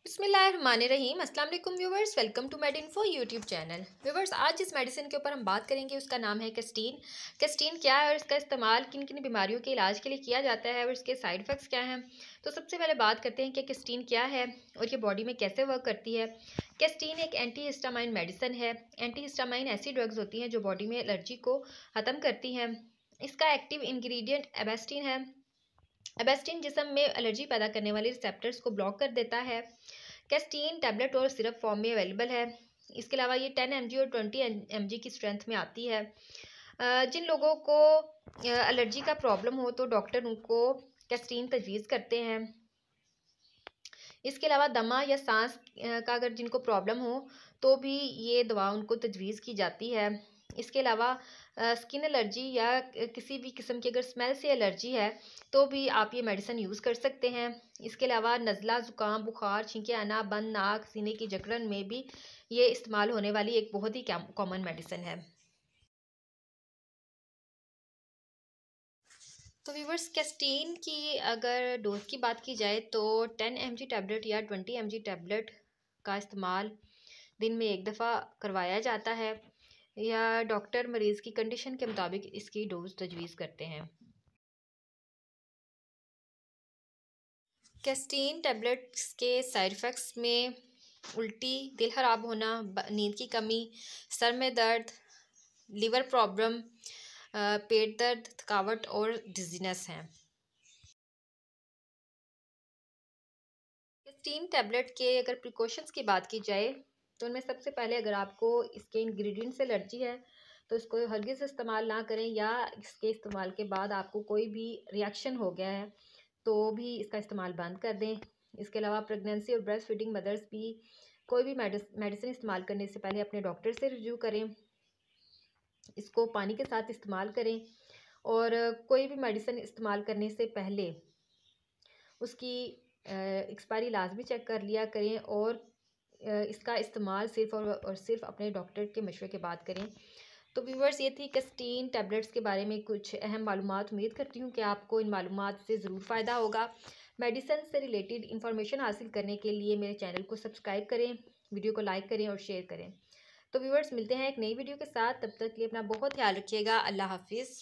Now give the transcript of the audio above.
बिस्मिल्लाहिर्रहमानिर्रहीम। अस्सलाम वालेकुम viewers, welcome to MediInfo YouTube channel. Viewers, आज जिस मेडिसिन के ऊपर हम बात करेंगे उसका नाम है कैस्टीन। कैस्टीन क्या है और इसका इस्तेमाल किन किन बीमारियों के इलाज के लिए किया जाता है और इसके साइड इफ़ेक्ट्स क्या हैं। तो सबसे पहले बात करते हैं कि कैस्टीन क्या है और ये बॉडी में कैसे वर्क करती है। कैस्टीन एक एंटी हिस्टामाइन मेडिसिन है। एंटी हिस्टामाइन ऐसी ड्रग्स होती हैं जो बॉडी में एलर्जी को ख़त्म करती हैं। इसका एक्टिव इंग्रेडिएंट एबेस्टिन है। एबेस्टिन जिस्म में एलर्जी पैदा करने वाले रिसेप्टर्स को ब्लॉक कर देता है। कैस्टीन टैबलेट और सिरप फॉर्म में अवेलेबल है। इसके अलावा ये 10 mg और 20 mg की स्ट्रेंथ में आती है। जिन लोगों को एलर्जी का प्रॉब्लम हो तो डॉक्टर उनको कैस्टीन तजवीज़ करते हैं। इसके अलावा दमा या सांस का अगर जिनको प्रॉब्लम हो तो भी ये दवा उनको तजवीज़ की जाती है। इसके अलावा स्किन एलर्जी या किसी भी किस्म की अगर स्मेल से एलर्जी है तो भी आप ये मेडिसिन यूज़ कर सकते हैं। इसके अलावा नज़ला, ज़ुकाम, बुखार, छींके आना, बंद नाक, सीने की जकड़न में भी ये इस्तेमाल होने वाली एक बहुत ही कॉमन मेडिसिन है। तो व्यूवर्स, कैस्टीन की अगर डोज की बात की जाए तो 10 mg टैबलेट या 20 mg टैबलेट का इस्तेमाल दिन में एक दफ़ा करवाया जाता है या डॉक्टर मरीज़ की कंडीशन के मुताबिक इसकी डोज तजवीज़ करते हैं। कैस्टीन टैबलेट्स के साइड इफ़ेक्ट्स में उल्टी, दिल ख़राब होना, नींद की कमी, सर में दर्द, लिवर प्रॉब्लम, पेट दर्द, थकावट और डिज़ीनेस हैं। कैस्टीन टैबलेट के अगर प्रिकॉशंस की बात की जाए तो उनमें सबसे पहले अगर आपको इसके इंग्रेडिएंट से एलर्जी है तो इसको हरगिज़ इस्तेमाल ना करें, या इसके इस्तेमाल के बाद आपको कोई भी रिएक्शन हो गया है तो भी इसका इस्तेमाल बंद कर दें। इसके अलावा प्रेगनेंसी और ब्रेस्ट फीडिंग मदर्स भी कोई भी मेडिसिन इस्तेमाल करने से पहले अपने डॉक्टर से रिव्यू करें। इसको पानी के साथ इस्तेमाल करें और कोई भी मेडिसिन इस्तेमाल करने से पहले उसकी एक्सपायरी लाजमी चेक कर लिया करें और इसका इस्तेमाल सिर्फ़ और सिर्फ अपने डॉक्टर के मशवरे के बाद करें। तो व्यूवर्स, ये थी कैस्टीन टैबलेट्स के बारे में कुछ अहम मालूमात। उम्मीद करती हूँ कि आपको इन मालूमात से ज़रूर फ़ायदा होगा। मेडिसिन से रिलेटेड इन्फॉर्मेशन हासिल करने के लिए मेरे चैनल को सब्सक्राइब करें, वीडियो को लाइक करें और शेयर करें। तो व्यूवर्स, मिलते हैं एक नई वीडियो के साथ। तब तक के लिए अपना बहुत ख्याल रखिएगा। अल्लाह हाफिज़।